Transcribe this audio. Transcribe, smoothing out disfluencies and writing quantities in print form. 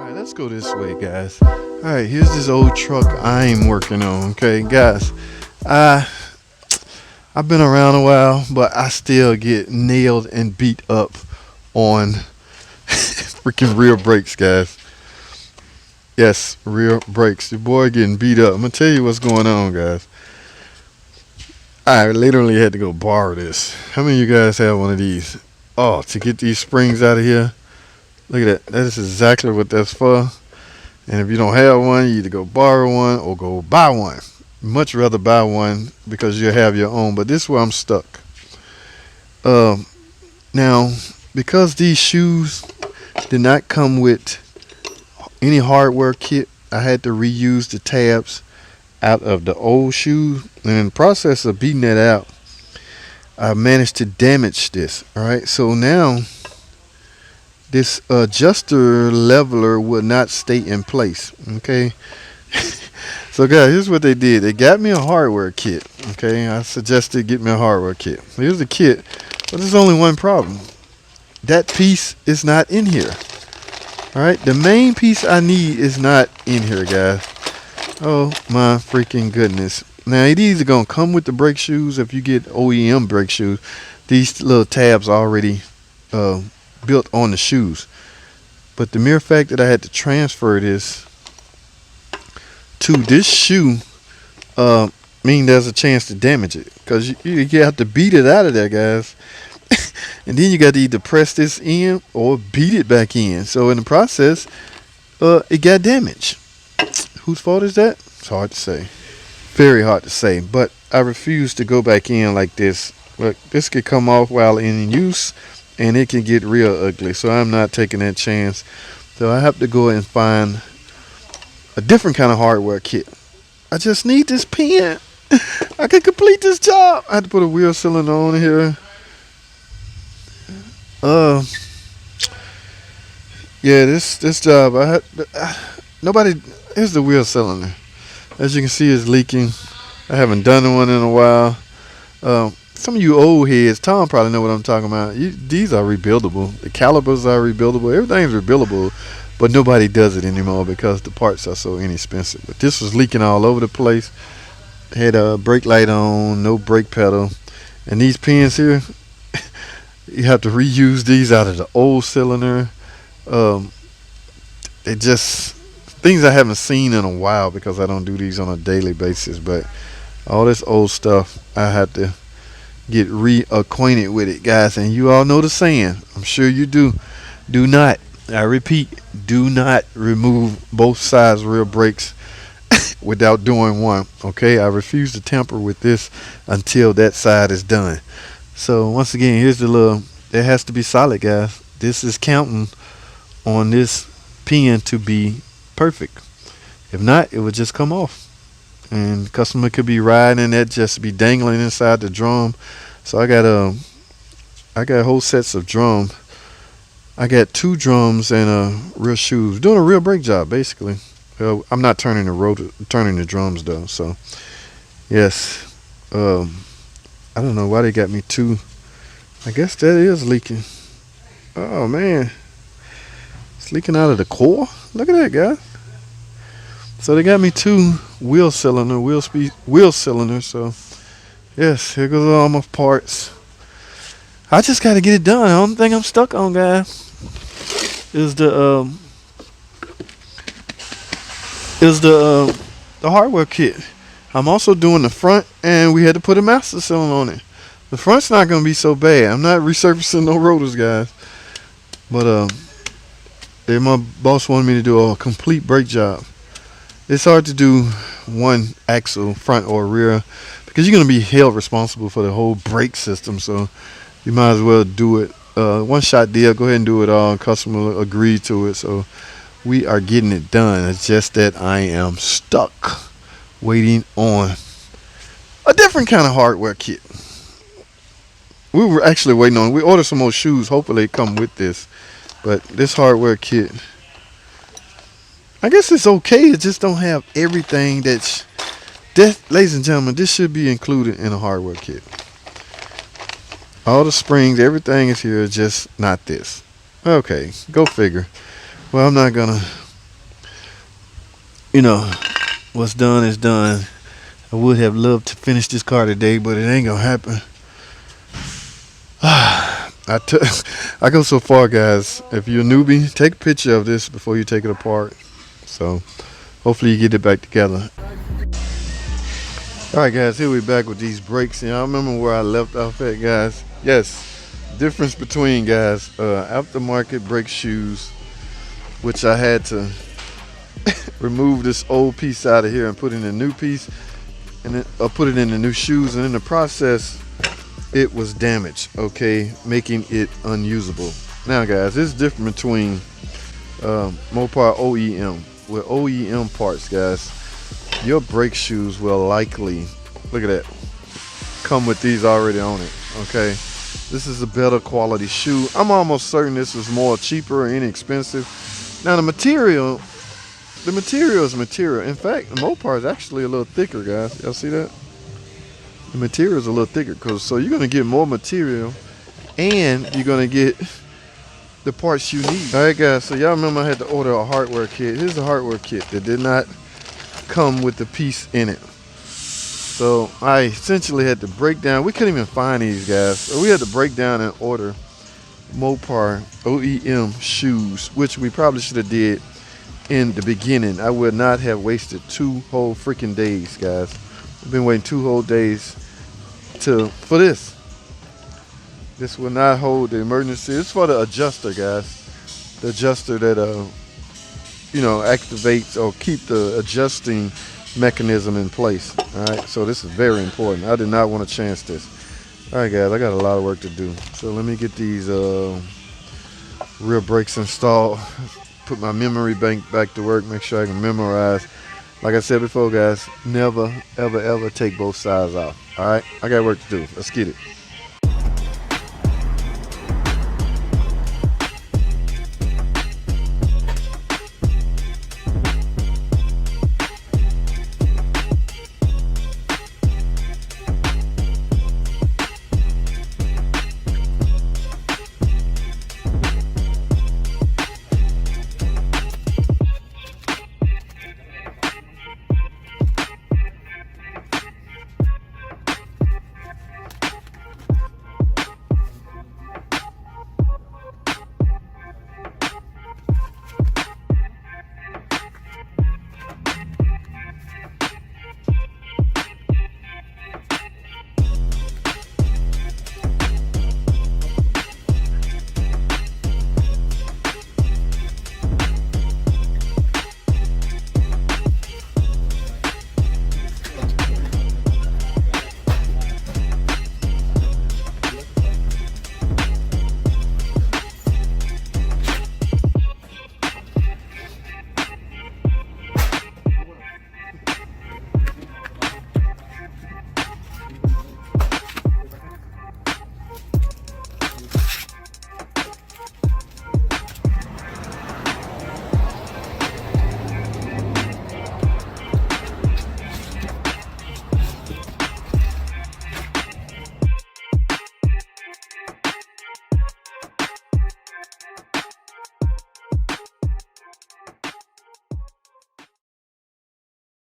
Alright, let's go this way, guys. Alright, here's this old truck I'm working on, okay, guys. I've been around a while, but I still get nailed and beat up on freaking rear brakes, guys. Yes, rear brakes. Your boy getting beat up. I'm gonna tell you what's going on, guys. I literally had to go borrow this. How many of you guys have one of these? Oh, to get these springs out of here. Look at that. That is exactly what that's for. And if you don't have one, you either go borrow one or go buy one. Much rather buy one because you have your own. But this is where I'm stuck. Now, because these shoes did not come with any hardware kit, I had to reuse the tabs out of the old shoe. And in the process of beating that out, I managed to damage this. All right. So now this adjuster leveler will not stay in place. Okay. So guys, here's what they did. They got me a hardware kit. Okay. I suggested get me a hardware kit. Here's the kit. But there's only one problem. That piece is not in here. All right. The main piece I need is not in here, guys. Oh my freaking goodness. Now these are going to come with the brake shoes. If you get OEM brake shoes, these little tabs are already built on the shoes. But the mere fact that I had to transfer this to this shoe mean there's a chance to damage it. Because you have to beat it out of there, guys. And then you got to either press this in or beat it back in. So in the process, it got damaged. Whose fault is that? It's hard to say. Very hard to say. But I refuse to go back in like this. Look, this could come off while in use, and it can get real ugly. So I'm not taking that chance. So I have to go and find a different kind of hardware kit. I just need this pen. I can complete this job. I had to put a wheel cylinder on here. Yeah, this job I had nobody. Here's the wheel cylinder. As you can see, it's leaking. I haven't done one in a while. Some of you old heads, Tom probably know what I'm talking about. These are rebuildable. The calipers are rebuildable. Everything's rebuildable, but nobody does it anymore because the parts are so inexpensive. But this was leaking all over the place. Had a brake light on, no brake pedal, and these pins here, you have to reuse these out of the old cylinder. They just things I haven't seen in a while because I don't do these on a daily basis. But all this old stuff, I had to get reacquainted with it, guys. And you all know the saying. I'm sure you do. Do not, I repeat, do not remove both sides rear brakes without doing one. Okay, I refuse to tamper with this until that side is done. So once again, here's the little. It has to be solid, guys. This is counting on this pin to be perfect. If not, it would just come off. And the customer could be riding and that just be dangling inside the drum. So I got whole sets of drums. I got 2 drums and real shoes. Doing a real brake job basically. I'm not turning the drums though. So yes. I don't know why they got me 2. I guess that is leaking. Oh man. It's leaking out of the core. Look at that, guys. So they got me 2 wheel cylinders. So yes, here goes all my parts. I just got to get it done. The only thing I'm stuck on, guys, is the hardware kit. I'm also doing the front, and we had to put a master cylinder on it. The front's not gonna be so bad. I'm not resurfacing no rotors, guys. But my boss wanted me to do a complete brake job. It's hard to do one axle, front or rear, because you're going to be held responsible for the whole brake system. So you might as well do it. One shot deal. Go ahead and do it all. Customer agreed to it. So we are getting it done. It's just that I am stuck waiting on a different kind of hardware kit. We were actually waiting on. We ordered some more shoes. Hopefully they come with this. But this hardware kit, I guess it's okay. It just don't have everything that's. Ladies and gentlemen, this should be included in a hardware kit. All the springs, everything is here, just not this. Okay, go figure. Well, I'm not gonna you know, what's done is done. I would have loved to finish this car today, but it ain't gonna happen. I go so far, guys. If you're a newbie, take a picture of this before you take it apart. So hopefully you get it back together. All right, guys, here we back with these brakes. And y'all remember where I left off at, guys? Yes, difference between, guys, aftermarket brake shoes, which I had to remove this old piece out of here and put in a new piece, and then put it in the new shoes, and in the process it was damaged, okay, making it unusable. Now, guys, it's different between Mopar OEM. With OEM parts, guys, your brake shoes will likely, look at that, come with these already on it, okay? This is a better quality shoe. I'm almost certain this was more cheaper or inexpensive. Now, the material is material. In fact, the Mopar is actually a little thicker, guys. Y'all see that? The material is a little thicker, so you're gonna get more material, and you're gonna get the parts you need. All right, guys. So y'all remember I had to order a hardware kit. Here's the hardware kit that did not come with the piece in it. So I essentially had to break down. We couldn't even find these, guys. So we had to break down and order Mopar OEM shoes, which we probably should have did in the beginning. I would not have wasted 2 whole freaking days, guys. I've been waiting 2 whole days for this. This will not hold the emergency. It's for the adjuster, guys. The adjuster that activates or keep the adjusting mechanism in place. All right, so this is very important. I did not want to chance this. All right, guys, I got a lot of work to do. So let me get these rear brakes installed. Put my memory bank back to work. Make sure I can memorize. Like I said before, guys, never, ever, ever take both sides off. All right, I got work to do. Let's get it.